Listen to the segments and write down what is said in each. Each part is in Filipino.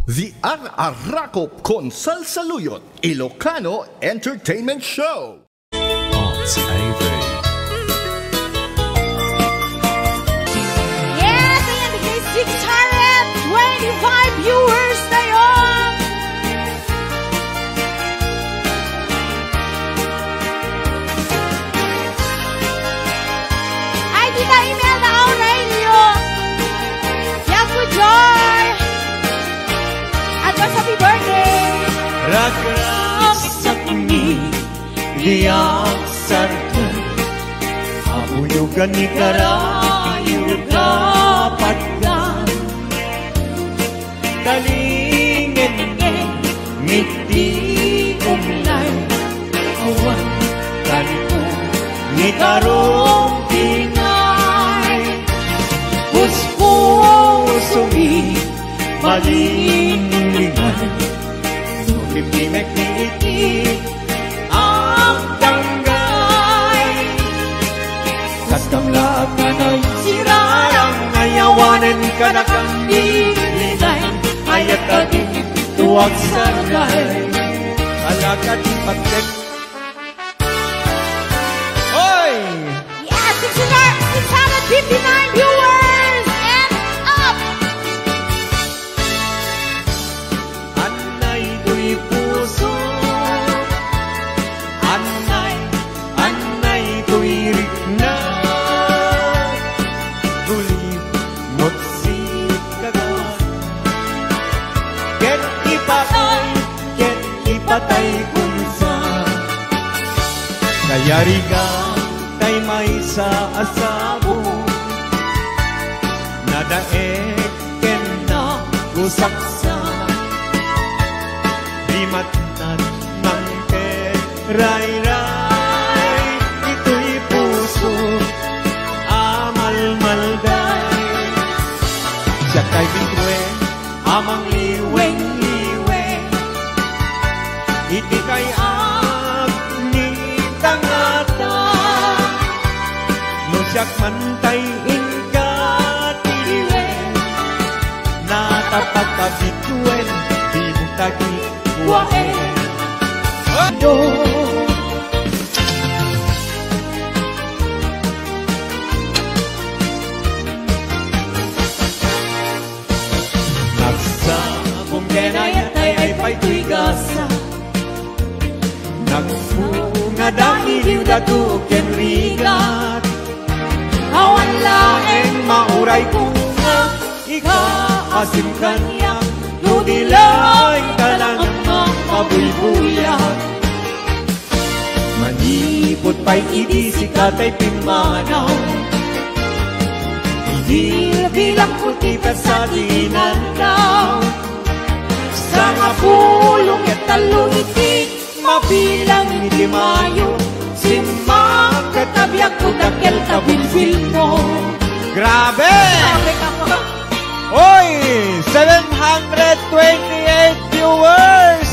The Ar-Arakop con Salsaluyot Ilocano Entertainment Show. Arts AV. Yes, ayan, bigay 625 viewers na yun. Ay, di na email na ako radio. Yan po, Joy. Advance happy birthday. Ragsak ni diyak sarkan abuyugan ni karayu kapatgan kalingen ngiti umlay awan kanto ni karong tingay puspusungi malinlingan Pipimek ni ang tanggay Katamla ka na'y sirarang Ayawanan ka na kang nilay Ayat ka din tuwag sargay Alakad patek Oy! Yes, 659 viewers and up! Anay do'y puso Anay do'y rikna Gulib mo't si kagat Ket ipatay kung sa Kaya riga tay may sa asabo Nadaek ken na gusaksa Matnan ng ray-ray Ito'y puso amal-malday Siya kay bigwen amang liweng-liweng Iti kay agni tangata No siyak mantay ingkatiwen Natapagkabituen Di mong tagi Wae Do Nagsabong denayat ay pa'y tuigasa Nagpunga dahil datuken rigat Awan laeng mauray kunga Ikaasim kanya Nudilay talang kabuybuyan Manipot pa'y idisikatay pimanaw Bilang putita sa dinanaw Sa nga pulong at talong iti Mabilang iti mayo Simakatabiak ko dakel kabilbil mo Grabe! Grabe ka po. Oy! 728 viewers!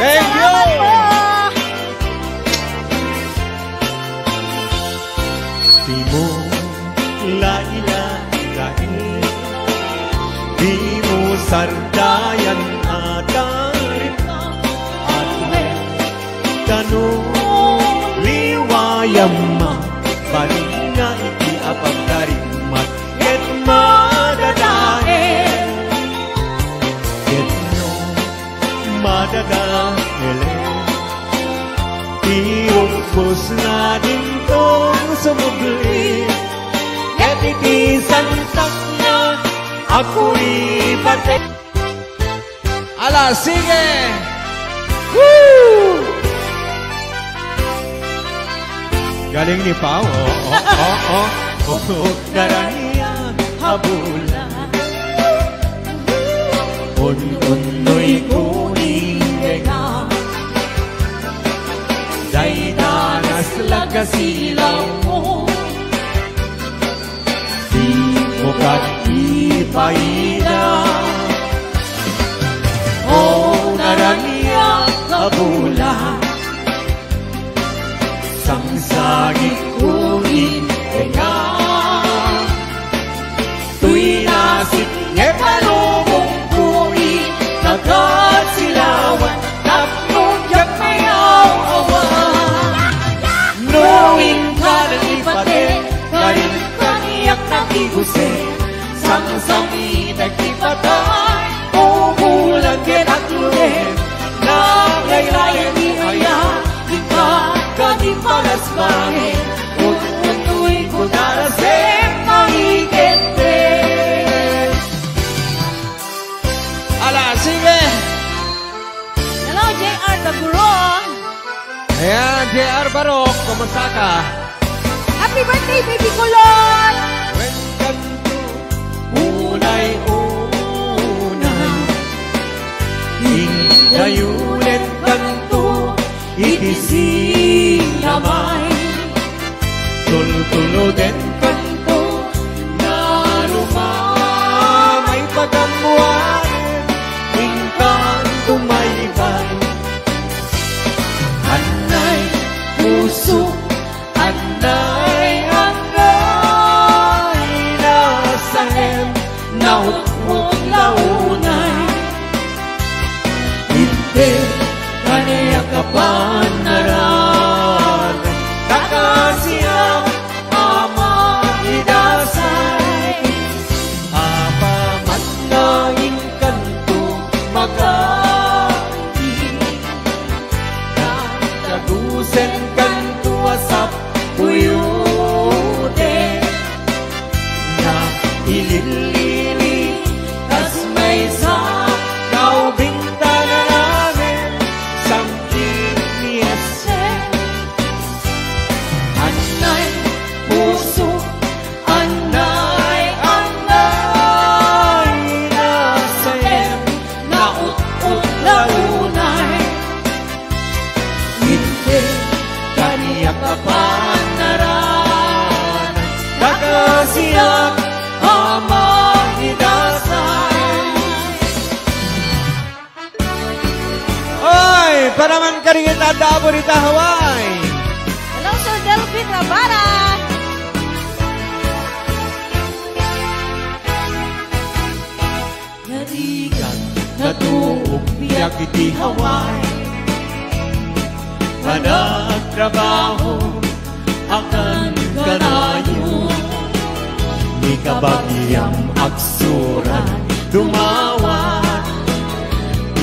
Thank you! Di mo lain Di mo sardayan atarin At ganun liwayam ma Balik na iti apagdarin Ket madadael Ket no madadael Tiubos na din tong sumugli Ket iti santak na ako'y batek Ala, sige! Woo! Galing ni Pao, Daraniya habulan Un-unoy kuning nga Daydanas lagasilaw mo Di mo katipaida O Daraniya habulan Sangsagit kuning nga Tuy nasit nge palubong kuning Ala, sige! Hello, JR Taguro. Ayan, JR Barok, kumusta ka? Happy birthday, baby kulot! Welcome to unay-unay. Hingayunin kanto, itisinamay. Tultulutin kanto, narumamay pagkamuanin. Hingkan tumaybay. Anay, puso, anay, nasahem, naukmong launay. Hindi kaniya kapan naran, kakasiyang ama idasay. Apa man naing kanto magandi, nagtagusen kanto asap puyude. Na ililili tas may sa kaubing tananamin samting niyase. Anay, puso, anay, anay, nasayem, naut-ut launay. Hindi kaniya kapan naran, kakasiyang ama idasay. Oy, paraman ka rin kita dabo rita Hawaii. Hello, Sir Delphin Rabara. Narigan, natuog biyak iti Hawaii. Managtrabaho, akan kanayo. Di kabagyang aksuran, dumawat.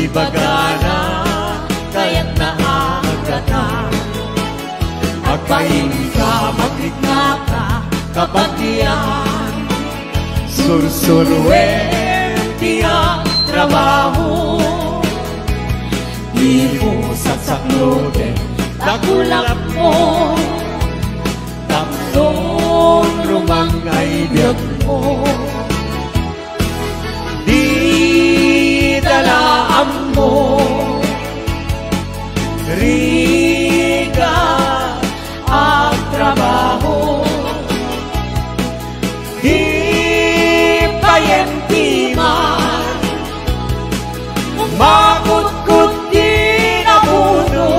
Ibagana, kaya't naagatan. Agpahin ka, magligna ka, kabagyan. Sursurwen, tiyak trabaho. Di mo saksaklotin, tagulap mo. Tatlong rumangay biyag mo. Di dalaan mo. Riga ang trabaho. Di payenti man. Makut-kut di napuno.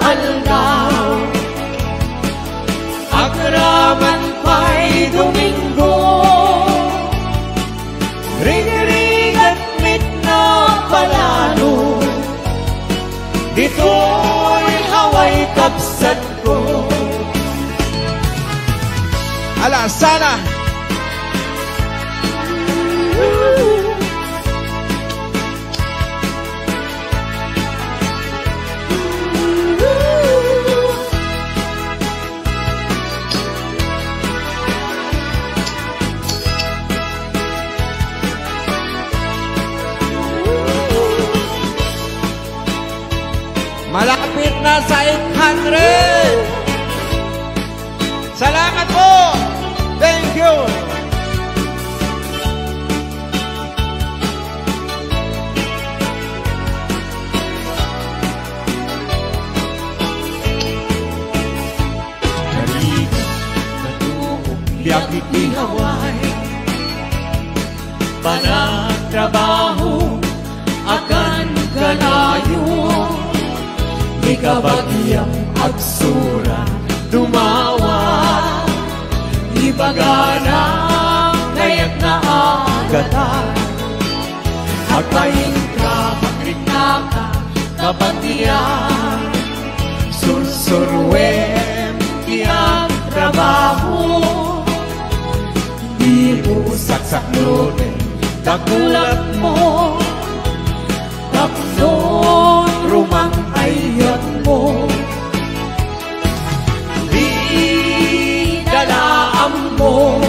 Aldaw, akraman pa'y Domingo. Ring-ring at mit na palalo. Dito'y Hawaii kapsat ko. Ala, sana! Malapit na sa 800. Salamat po. Thank you. Narinig na tubiyak iti Hawaii. Panagtrabaho akan kanayo. Ikabagyang agsura, dumawa. Ibagana, kaya't naagatan. Agpahin ka, magrigna ka, kabagyan. Sursurwem, tiyang trabaho. Di mo saksaklotin, tagulat mo. Tatlong rumang ayat mo. Di dalaan mo.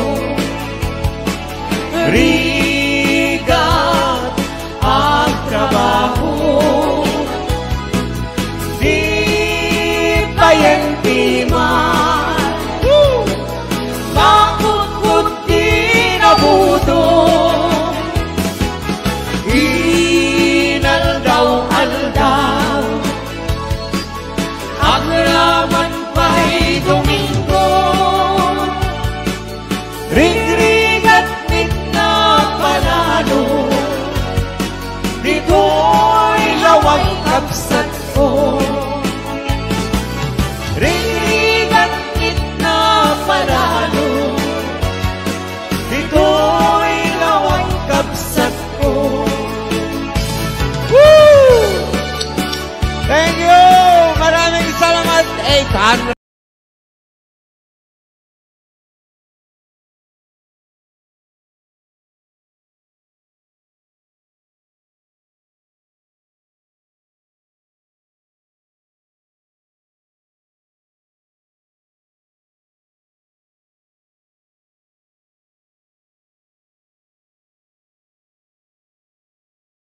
Rigat ang trabaho, di payenti man, bakit di nabuto, inaldaw-aldaw, ang raman pa'y Domingo, ring-ringat na palalo, dito'y lawang kapsat ko. Ring-ringat na palalo, dito'y lawang kapsat ko. Woo! Thank you! Maraming salamat, 800.